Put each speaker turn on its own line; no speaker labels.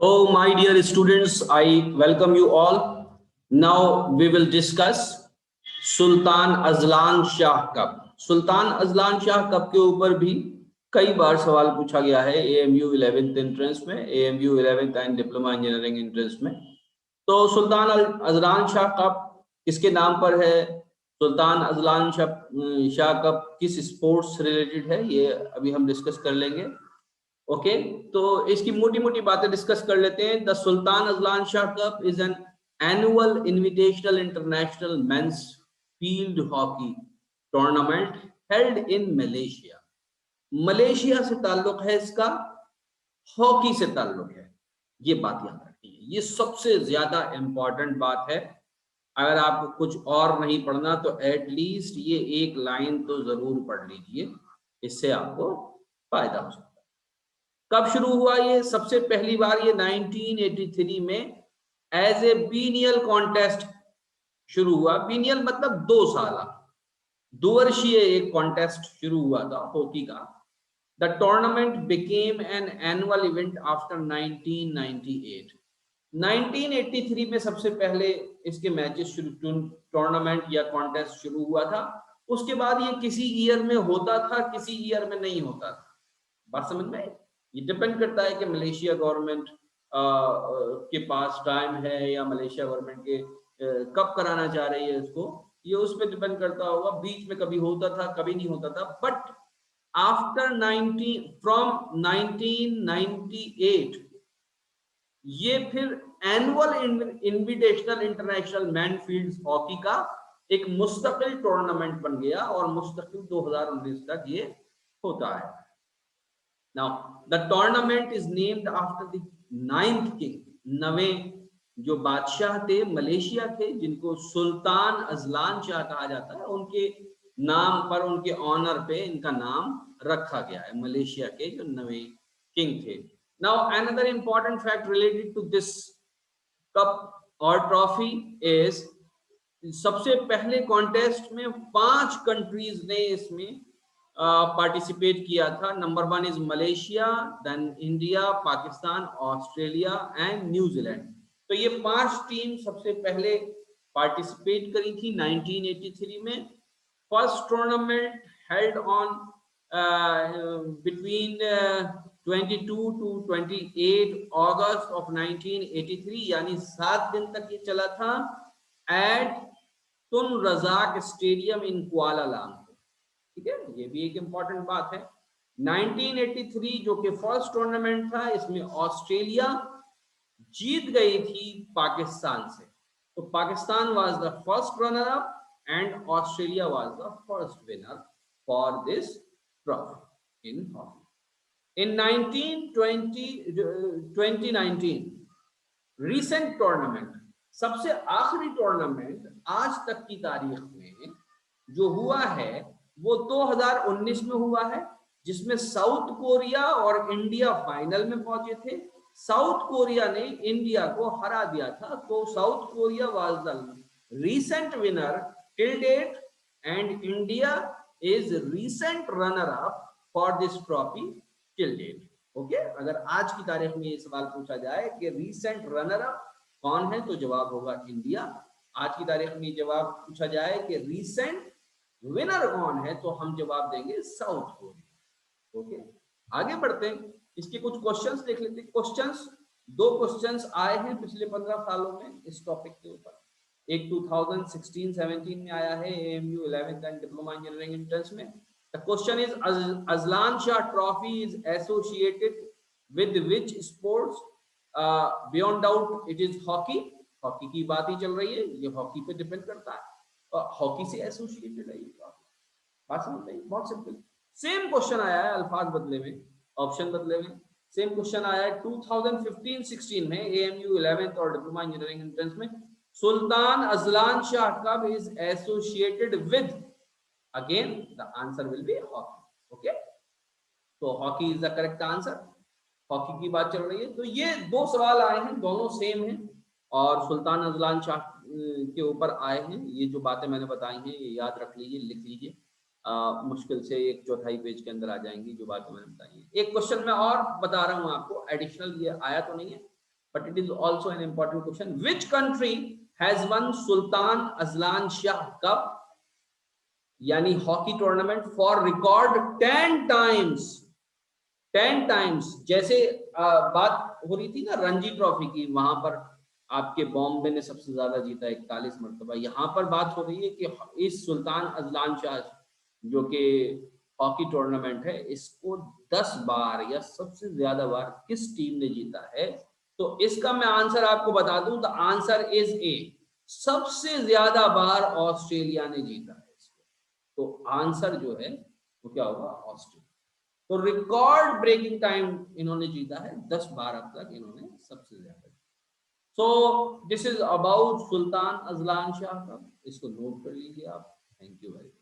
Oh, my dear students, I welcome you all. Now we will discuss Sultan Azlan Shah cup. Sultan Azlan Shah cup के ऊपर भी कई बार सवाल पूछा गया है AMU 11th एंट्रेंस में, AMU 11th and diploma engineering entrance में। तो सुल्तान अजलान शाह कप किसके नाम पर है? सुल्तान अजलान शाह कप किस स्पोर्ट्स से रिलेटेड है, ये अभी हम डिस्कस कर लेंगे। ओके, तो इसकी मोटी मोटी बातें डिस्कस कर लेते हैं। The Sultan Azlan Shah Cup is an annual invitational international men's field hockey tournament held in Malaysia. Malaysia से ताल्लुक है इसका, हॉकी से ताल्लुक है, ये बात याद रखिए, ये सबसे ज्यादा इंपॉर्टेंट बात है। अगर आपको कुछ और नहीं पढ़ना तो एटलीस्ट ये एक लाइन तो जरूर पढ़ लीजिए, इससे आपको फायदा हो सकता है। कब शुरू हुआ ये? सबसे पहली बार ये 1983 में एज ए बीनियल कॉन्टेस्ट शुरू हुआ। बीनियल मतलब 2 साल, 2 वर्षीय एक कॉन्टेस्ट शुरू हुआ था हॉकी का। The tournament became an annual event after 1998। 1983 में सबसे पहले इसके मैचेस शुरू, टूर्नामेंट या कॉन्टेस्ट शुरू हुआ था। उसके बाद ये किसी ईयर में होता था, किसी ईयर में नहीं होता था। बात समझ में? ये डिपेंड करता है कि मलेशिया गवर्नमेंट के पास टाइम है या मलेशिया गवर्नमेंट के कब कराना चाह रही है इसको, ये उस पर डिपेंड करता होगा। बीच में कभी होता था, कभी नहीं होता था। बट आफ्टर 1998 ये फिर annual invitational international man field hockey का एक मुस्तकिल टूर्नामेंट बन गया और मुस्तकिल 2019 तक ये होता है। Now, the tournament is named after the 9th king. 9वें जो बादशाह थे मलेशिया के, जिनको सुल्तान अजलान शाह कहा जाता है, उनके नाम पर, उनके ऑनर पे इनका नाम रखा गया है। मलेशिया के जो 9वें किंग थे। Now, another important fact related to this cup और ट्रॉफी is सबसे पहले कॉन्टेस्ट में 5 कंट्रीज ने इसमें पार्टिसिपेट किया था। Number 1 is Malaysia, then India, Pakistan, Australia and New Zealand. तो ये 5 टीम सबसे पहले पार्टिसिपेट करी थी 1983 में। First tournament held on between 22 to 28 August of 1983, यानी 7 दिन तक ये चला था एट तुन रजाक स्टेडियम इन कुआलालंपुर। ठीक है, ये भी एक इंपॉर्टेंट बात है। 1983 जो कि फर्स्ट टूर्नामेंट था, इसमें ऑस्ट्रेलिया जीत गई थी पाकिस्तान से। तो Pakistan was the first runner up and Australia was the first winner for this trophy in hockey. In 2019 recent tournament, सबसे आखिरी टूर्नामेंट आज तक की तारीख में जो हुआ है वो 2019 में हुआ है, जिसमें साउथ कोरिया और इंडिया फाइनल में पहुंचे थे। साउथ कोरिया ने इंडिया को हरा दिया था। तो South Korea was the recent winner till date and India is recent runner up for this trophy till date. Okay, अगर आज की तारीख में ये सवाल पूछा जाए कि रीसेंट रनर अप कौन है, तो जवाब होगा इंडिया। आज की तारीख में जवाब पूछा जाए कि रीसेंट विनर कौन है, तो हम जवाब देंगे साउथ कोरिया। ओके, आगे बढ़ते हैं, इसके कुछ क्वेश्चंस देख लेते हैं। क्वेश्चंस, 2 क्वेश्चंस आए हैं पिछले 15 सालों में इस टॉपिक के ऊपर। एक 2016-17 में आया है AMU 11th and diploma engineering entrance में। The question is Azlan Shah trophy is associated with which sports? Beyond doubt it is hockey. Hockey की बात ही चल रही है, ये हॉकी पे डिपेंड करता है, हॉकी से एसोसिएटेड है ये बात समझ में? बहुत सिंपल। सेम क्वेश्चन आया है, अल्फाज बदले में, ऑप्शन बदले में। सेम क्वेश्चन आया है 2015-16 में AMU 11th और डिप्लोमा इंजीनियरिंग एंट्रेंस में। Sultan Azlan Shah Cup is associated with, again the answer will be hockey. Okay, तो hockey is the correct answer. Hockey की बात चल रही है। तो ये 2 सवाल आए हैं, दोनों सेम हैं और सुल्तान अजलान शाह के ऊपर आए हैं। ये जो बातें मैंने बताई हैं ये याद रख लीजिए, लिख लीजिए। मुश्किल से 1/4 पेज के अंदर आ जाएंगी जो बातें मैंने बताई हैं। एक क्वेश्चन मैं और बता रहा हूँ आपको एडिशनल, ये आया तो नहीं है, but it is also an important question. Which country has won Sultan Azlan Shah Cup यानी hockey tournament for record 10 times? 10 times. जैसे बात हो रही थी ना रणजी ट्रॉफी की, वहां पर आपके बॉम्बे ने सबसे ज्यादा जीता 41 मरतबा। यहाँ पर बात हो रही है कि इस सुल्तान अजलान शाह जो कि हॉकी टूर्नामेंट है, इसको 10 बार या सबसे ज्यादा बार किस टीम ने जीता है? तो इसका मैं आंसर आपको बता दूं, द आंसर इज ए, सबसे ज्यादा बार ऑस्ट्रेलिया ने जीता है इसको। तो आंसर जो है वो क्या होगा? ऑस्ट्रेलिया। तो रिकॉर्ड ब्रेकिंग टाइम इन्होंने जीता है 10 बार अब तक इन्होंने सबसे ज्यादा। So this is about Sultan Azlan Shah का, इसको नोट कर लीजिए आप। Thank you very much.